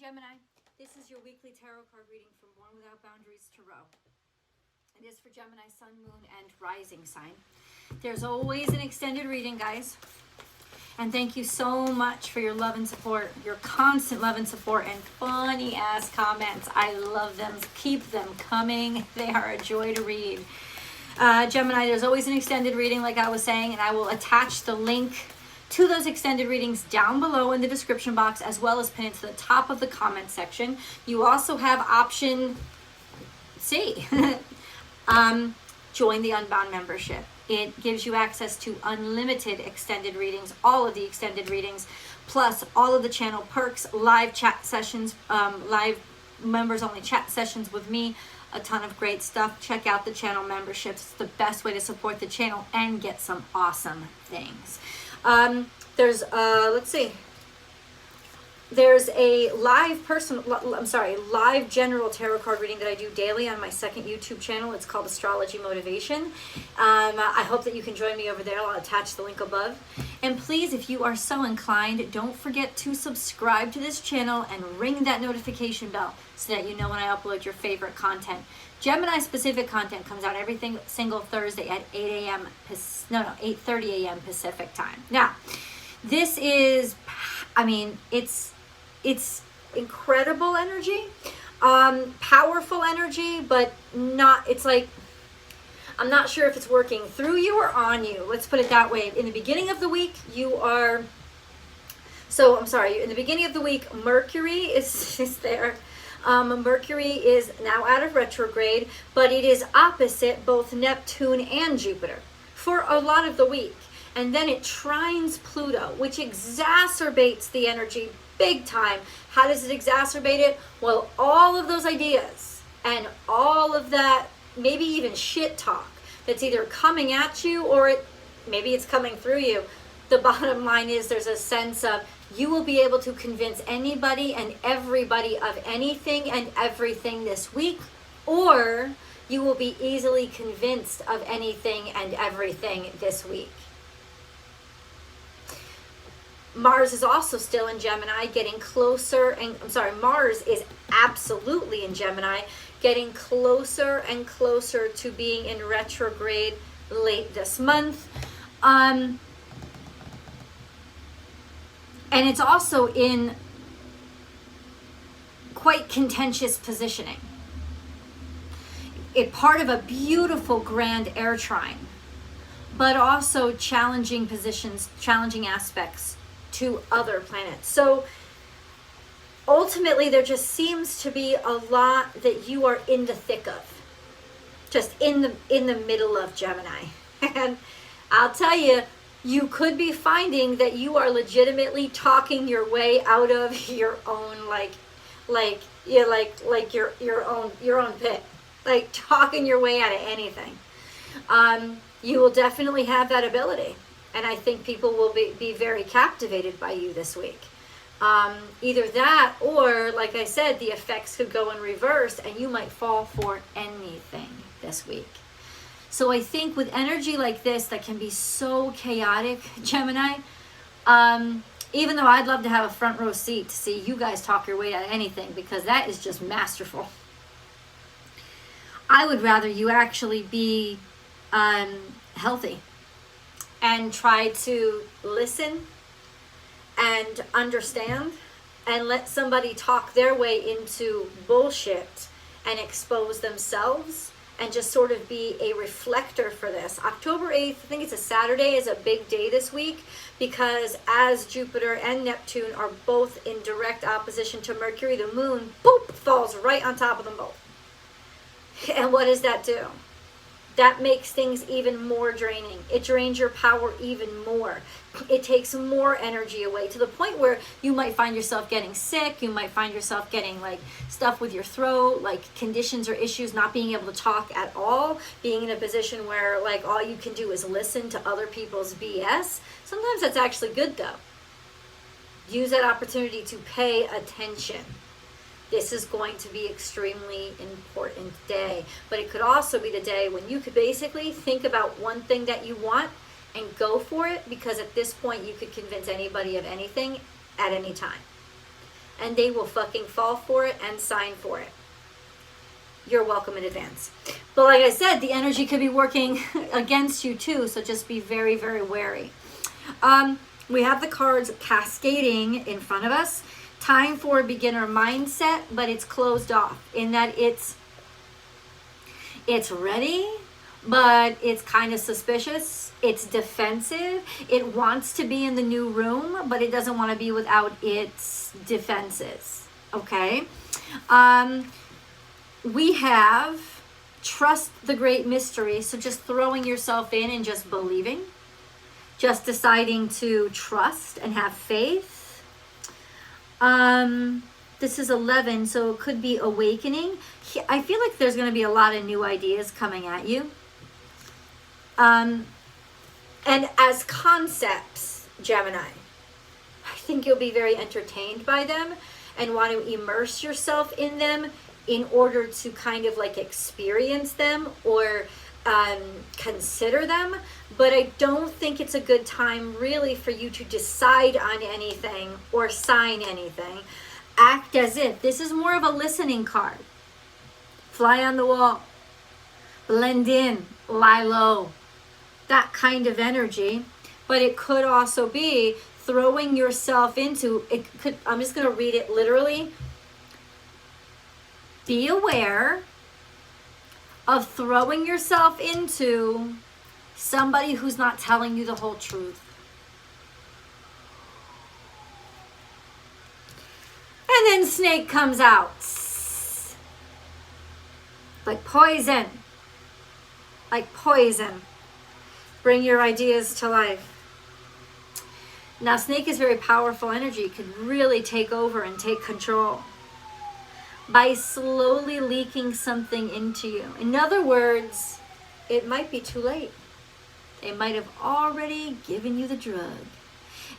Gemini, this is your weekly tarot card reading from Born Without Boundaries Tarot. It is for Gemini, Sun, Moon, and Rising sign. There's always an extended reading, guys. And thank you so much for your love and support, your constant love and support, and funny-ass comments. I love them. Keep them coming. They are a joy to read. Gemini, there's always an extended reading, like I was saying, and I will attach the link to those extended readings down below in the description box, as well as pin it to the top of the comment section. You also have option C, join the Unbound membership. It gives you access to unlimited extended readings, all of the extended readings, plus all of the channel perks, live chat sessions, live members only chat sessions with me, a ton of great stuff. Check out the channel memberships. It's the best way to support the channel and get some awesome things. There's a live general tarot card reading that I do daily on my second YouTube channel. It's called Astrology Motivation. I hope that you can join me over there. I'll attach the link above. And please, if you are so inclined, don't forget to subscribe to this channel and ring that notification bell so that you know when I upload your favorite content. Gemini specific content comes out every single Thursday at 8:30 a.m. Pacific time. Now, this is, it's incredible energy, powerful energy, but not, it's like, I'm not sure if it's working through you or on you. Let's put it that way. In the beginning of the week, in the beginning of the week, Mercury is there. Mercury is now out of retrograde, but it is opposite both Neptune and Jupiter for a lot of the week. And then it trines Pluto, which exacerbates the energy big time. How does it exacerbate it? Well, all of those ideas and all of that, maybe even shit talk that's either coming at you or maybe it's coming through you. The bottom line is there's a sense of you will be able to convince anybody and everybody of anything and everything this week, or you will be easily convinced of anything and everything this week. Mars is also still in Gemini, getting closer, Mars is absolutely in Gemini, getting closer and closer to being in retrograde late this month. And it's also in quite contentious positioning. It's part of a beautiful grand air trine, but also challenging positions, challenging aspects to other planets. So ultimately, there just seems to be a lot that you are in the thick of, just in the middle of Gemini. And I'll tell you, you could be finding that you are legitimately talking your way out of your own your own pit, like talking your way out of anything. You will definitely have that ability, and I think people will be very captivated by you this week. Either that, or like I said, the effects could go in reverse, and you might fall for anything this week. So I think with energy like this that can be so chaotic, Gemini, even though I'd love to have a front row seat to see you guys talk your way out of anything, because that is just masterful, I would rather you actually be healthy and try to listen and understand and let somebody talk their way into bullshit and expose themselves, and just sort of be a reflector for this. October 8th, I think it's a Saturday, is a big day this week, because as Jupiter and Neptune are both in direct opposition to Mercury, the moon, boop, falls right on top of them both. And what does that do? That makes things even more draining. It drains your power even more. It takes more energy away, to the point where you might find yourself getting sick. You might find yourself getting like stuff with your throat, like conditions or issues, not being able to talk at all, being in a position where like all you can do is listen to other people's BS. Sometimes that's actually good though. Use that opportunity to pay attention. This is going to be extremely important day, but it could also be the day when you could basically think about one thing that you want and go for it, because at this point you could convince anybody of anything at any time. and they will fucking fall for it and sign for it. You're welcome in advance. But like I said, the energy could be working against you too, so just be very, very wary. We have the cards cascading in front of us. Time for beginner mindset, but it's closed off in that it's ready, but it's kind of suspicious. It's defensive. It wants to be in the new room, but it doesn't want to be without its defenses. Okay? We have trust the great mystery. So just throwing yourself in and just believing. Just deciding to trust and have faith. This is 11, so it could be awakening. I feel like there's going to be a lot of new ideas coming at you. And as concepts, Gemini, I think you'll be very entertained by them and want to immerse yourself in them in order to kind of like experience them or consider them. But I don't think it's a good time really for you to decide on anything or sign anything. Act as if. This is more of a listening card. Fly on the wall. Blend in. Lie low. That kind of energy. But it could also be throwing yourself into, it could, I'm just going to read it literally. Be aware of throwing yourself into somebody who's not telling you the whole truth. And then snake comes out. Like poison. Like poison. Bring your ideas to life. Now, snake is very powerful energy. It could really take over and take control by slowly leaking something into you. In other words, it might be too late. They might have already given you the drug.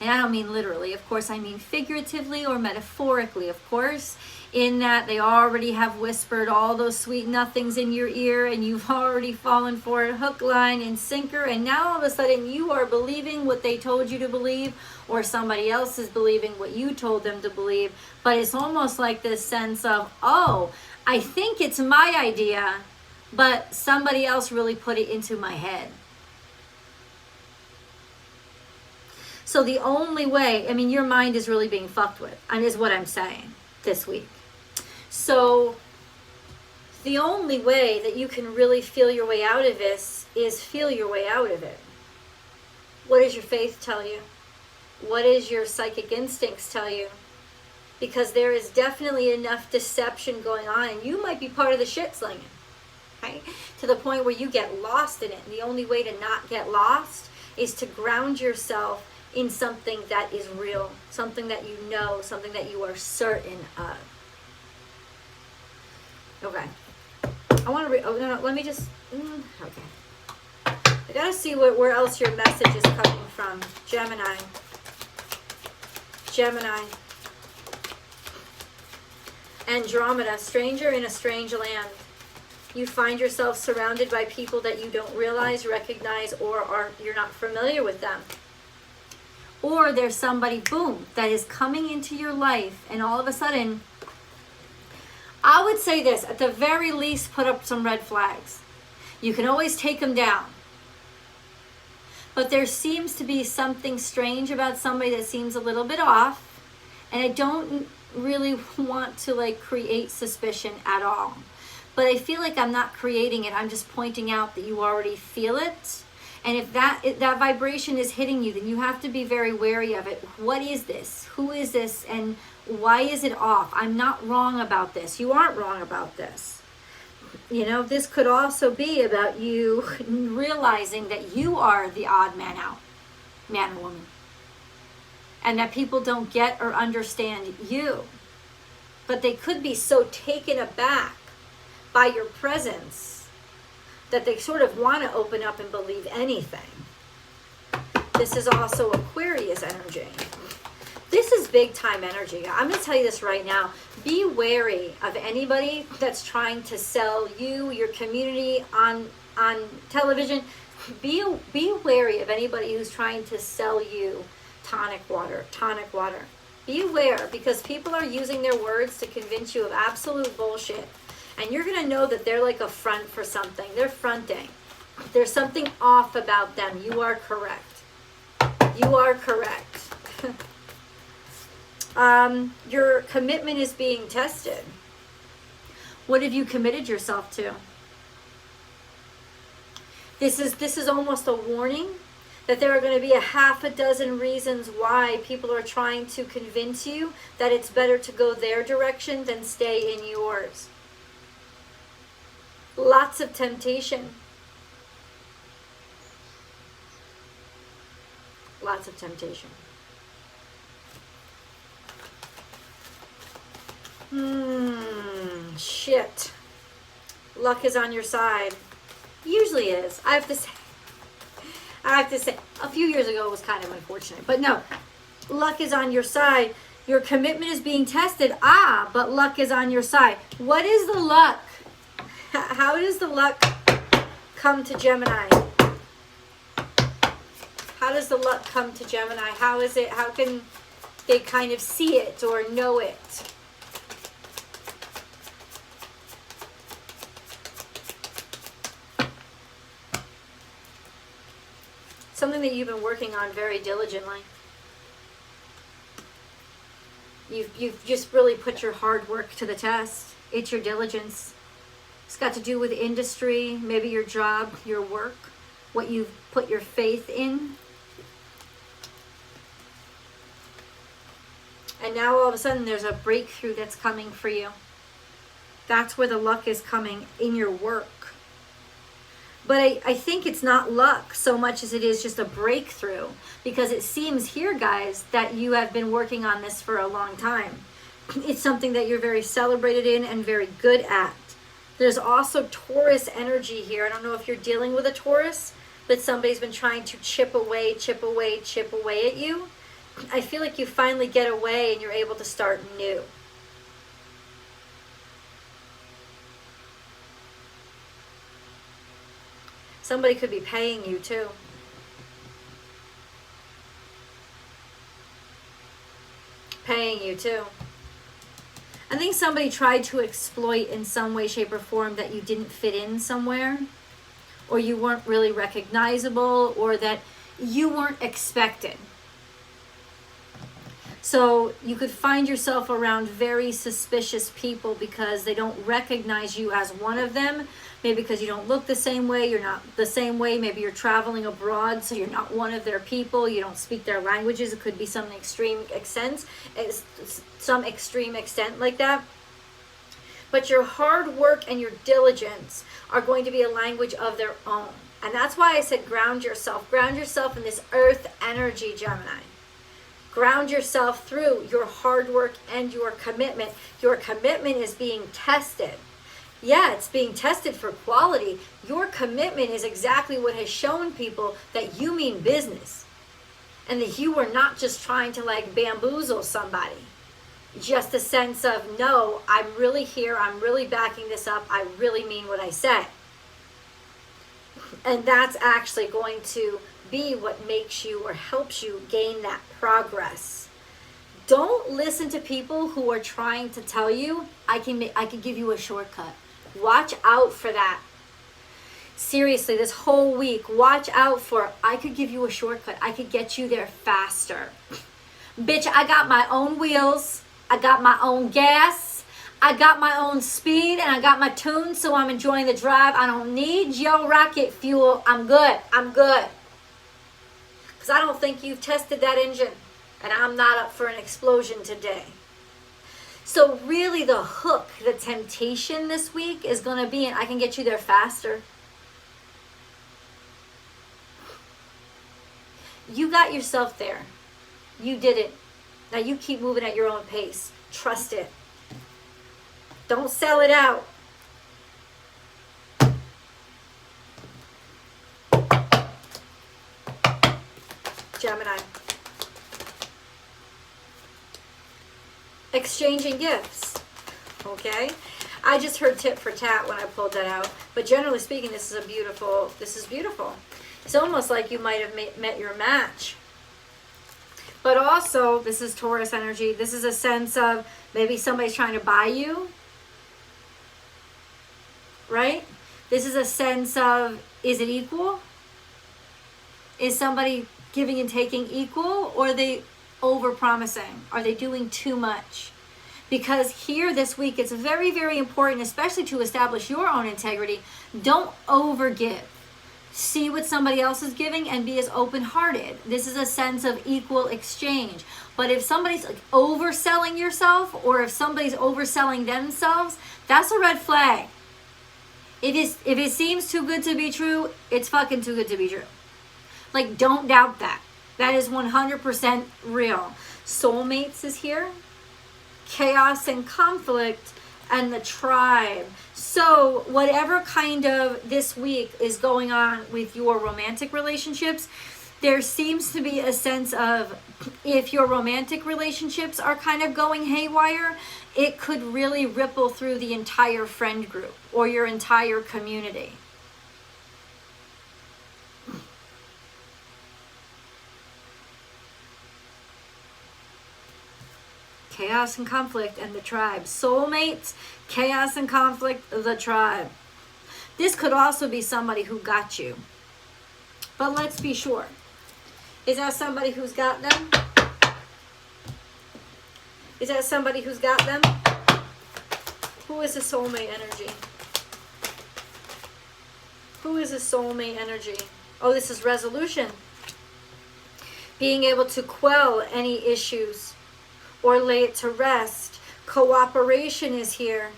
And I don't mean literally, of course, I mean figuratively or metaphorically, of course, in that they already have whispered all those sweet nothings in your ear and you've already fallen for it, hook, line, and sinker, and now all of a sudden you are believing what they told you to believe, or somebody else is believing what you told them to believe. But it's almost like this sense of, oh, I think it's my idea, but somebody else really put it into my head. So the only way, I mean, your mind is really being fucked with, and is what I'm saying this week. So the only way that you can really feel your way out of this is feel your way out of it. What does your faith tell you? What does your psychic instincts tell you? Because there is definitely enough deception going on, and you might be part of the shit slinging, right? To the point where you get lost in it. And the only way to not get lost is to ground yourself in something that is real, something that you know, something that you are certain of. Okay. I want to no, let me just, okay. I gotta see where else your message is coming from. Gemini. Gemini. Andromeda, stranger in a strange land. You find yourself surrounded by people that you don't realize, recognize, or you're not familiar with them. Or there's somebody, boom, that is coming into your life, and all of a sudden, I would say this, at the very least, put up some red flags. You can always take them down. But there seems to be something strange about somebody that seems a little bit off, and I don't really want to like create suspicion at all. But I feel like I'm not creating it, I'm just pointing out that you already feel it. And if that vibration is hitting you, then you have to be very wary of it. What is this? Who is this? And why is it off? I'm not wrong about this. You aren't wrong about this. You know, this could also be about you realizing that you are the odd man out, man or woman. And that people don't get or understand you. But they could be so taken aback by your presence that they sort of want to open up and believe anything. This is also Aquarius energy. This is big time energy. I'm going to tell you this right now. Be wary of anybody that's trying to sell you, your community on television. Be wary of anybody who's trying to sell you tonic water. Be aware, because people are using their words to convince you of absolute bullshit. And you're going to know that they're like a front for something. They're fronting. There's something off about them. You are correct. You are correct. Your commitment is being tested. What have you committed yourself to? This is almost a warning that there are going to be a half a dozen reasons why people are trying to convince you that it's better to go their direction than stay in yours. Lots of temptation. Lots of temptation. Shit. Luck is on your side. Usually is. I have to say, a few years ago it was kind of unfortunate. But no, luck is on your side. Your commitment is being tested. But luck is on your side. What is the luck? How does the luck come to Gemini? How does the luck come to Gemini? How is it? How can they kind of see it or know it? Something that you've been working on very diligently. You've just really put your hard work to the test. It's your diligence. It's got to do with industry, maybe your job, your work, what you've put your faith in. And now all of a sudden there's a breakthrough that's coming for you. That's where the luck is coming, in your work. But I think it's not luck so much as it is just a breakthrough, because it seems here, guys, that you have been working on this for a long time. It's something that you're very celebrated in and very good at. There's also Taurus energy here. I don't know if you're dealing with a Taurus, but somebody's been trying to chip away at you. I feel like you finally get away and you're able to start new. Somebody could be paying you too. Paying you too. I think somebody tried to exploit in some way, shape, or form that you didn't fit in somewhere, or you weren't really recognizable, or that you weren't expected. So you could find yourself around very suspicious people because they don't recognize you as one of them. Maybe because you don't look the same way, you're not the same way. Maybe you're traveling abroad, so you're not one of their people. You don't speak their languages. It could be some extreme extent like that. But your hard work and your diligence are going to be a language of their own. And that's why I said ground yourself. Ground yourself in this earth energy, Gemini. Ground yourself through your hard work and your commitment. Your commitment is being tested. Yeah, it's being tested for quality. Your commitment is exactly what has shown people that you mean business. And that you were not just trying to like bamboozle somebody. Just a sense of, no, I'm really here. I'm really backing this up. I really mean what I say. And that's actually going to be what makes you or helps you gain that progress. Don't listen to people who are trying to tell you, I can give you a shortcut. Watch out for that. Seriously, this whole week, watch out for, I could give you a shortcut. I could get you there faster. Bitch, I got my own wheels. I got my own gas. I got my own speed, and I got my tune, so I'm enjoying the drive. I don't need your rocket fuel. I'm good. I'm good. Because I don't think you've tested that engine, and I'm not up for an explosion today. So really the hook, the temptation this week is going to be, I can get you there faster. You got yourself there. You did it. Now you keep moving at your own pace. Trust it. Don't sell it out. Gemini. Exchanging gifts. Okay? I just heard tit for tat when I pulled that out. But generally speaking, this is beautiful. It's almost like you might have met your match. But also, this is Taurus energy. This is a sense of maybe somebody's trying to buy you, right? This is a sense of, is it equal? Is somebody giving and taking equal, or are they over-promising? Are they doing too much? Because here this week, it's very, very important, especially to establish your own integrity. Don't overgive. See what somebody else is giving and be as open-hearted. This is a sense of equal exchange. But if somebody's like overselling yourself, or if somebody's overselling themselves, that's a red flag. If it seems too good to be true, it's fucking too good to be true. Like, don't doubt that. That is 100% real. Soulmates is here. Chaos and conflict, and the tribe. So whatever kind of this week is going on with your romantic relationships, there seems to be a sense of, if your romantic relationships are kind of going haywire, it could really ripple through the entire friend group or your entire community. Chaos and conflict and the tribe. Soulmates, chaos and conflict, the tribe. This could also be somebody who got you. But let's be sure. Is that somebody who's got them? Is that somebody who's got them? Who is a soulmate energy? Who is a soulmate energy? Oh, this is resolution. Being able to quell any issues or lay it to rest. Cooperation is here.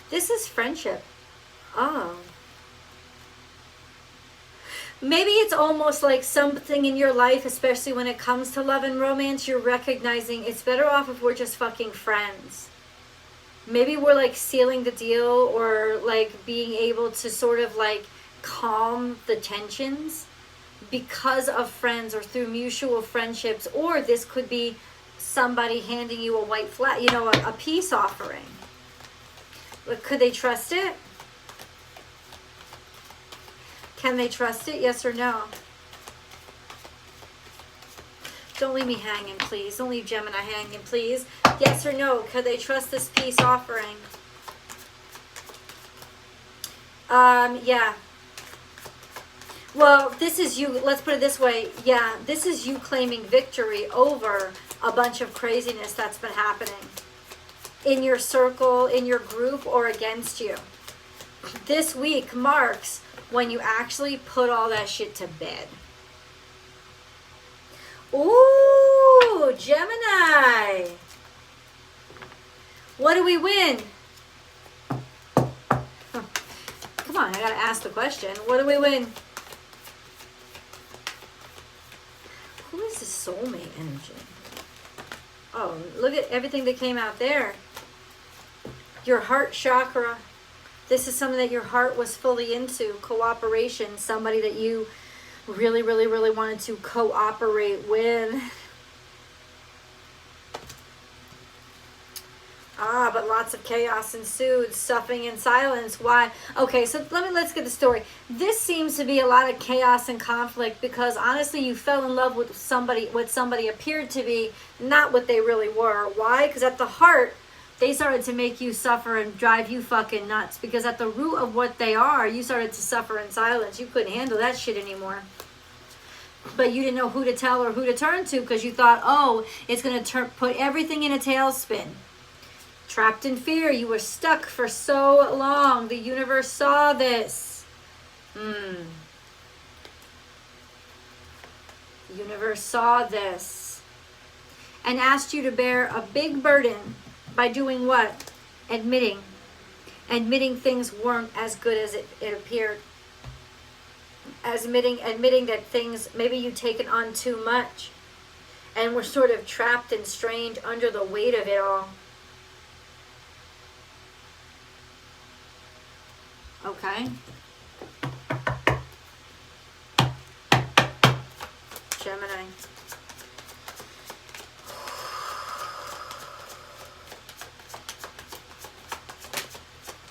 This is friendship. Oh. Maybe it's almost like something in your life, especially when it comes to love and romance, you're recognizing it's better off if we're just fucking friends. Maybe we're like sealing the deal, or like being able to sort of like calm the tensions because of friends or through mutual friendships. Or this could be somebody handing you a white flag, you know, a peace offering. But could they trust it? Can they trust it? Yes or no? Don't leave me hanging, please. Don't leave Gemini hanging, please. Yes or no? Could they trust this peace offering? Yeah. Well, this is you. Let's put it this way. Yeah, this is you claiming victory over a bunch of craziness that's been happening in your circle, in your group, or against you. This week marks when you actually put all that shit to bed. Ooh, Gemini. What do we win? Come on, I gotta ask the question. What do we win? Who is this soulmate energy? Oh, look at everything that came out there. Your heart chakra. This is something that your heart was fully into. Cooperation. Somebody that you really, really, really wanted to cooperate with. Ah, but lots of chaos ensued, suffering in silence. Why? Okay, so let's get the story. This seems to be a lot of chaos and conflict because honestly, you fell in love with somebody, what somebody appeared to be, not what they really were. Why? Because at the heart, they started to make you suffer and drive you fucking nuts. Because at the root of what they are, you started to suffer in silence. You couldn't handle that shit anymore. But you didn't know who to tell or who to turn to because you thought, oh, it's going to put everything in a tailspin. Trapped in fear, you were stuck for so long. The universe saw this. The universe saw this and asked you to bear a big burden by doing what? Admitting things weren't as good as it appeared. Admitting that things, maybe you'd taken on too much and were sort of trapped and strained under the weight of it all. Okay. Gemini.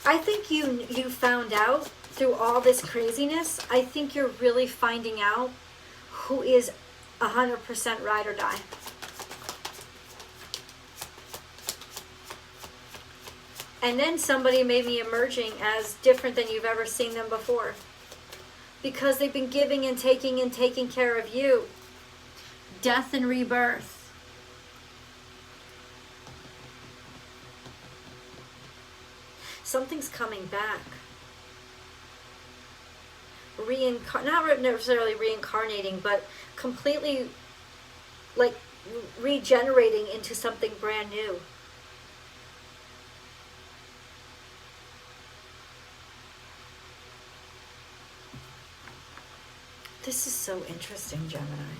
I think you found out through all this craziness. I think you're really finding out who is 100% ride or die. And then somebody may be emerging as different than you've ever seen them before. Because they've been giving and taking care of you. Death and rebirth. Something's coming back. Not necessarily reincarnating, but completely like regenerating into something brand new. This is so interesting, Gemini.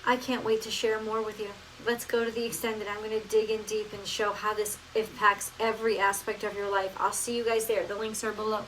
I can't wait to share more with you. Let's go to the extended. I'm going to dig in deep and show how this impacts every aspect of your life. I'll see you guys there. The links are below.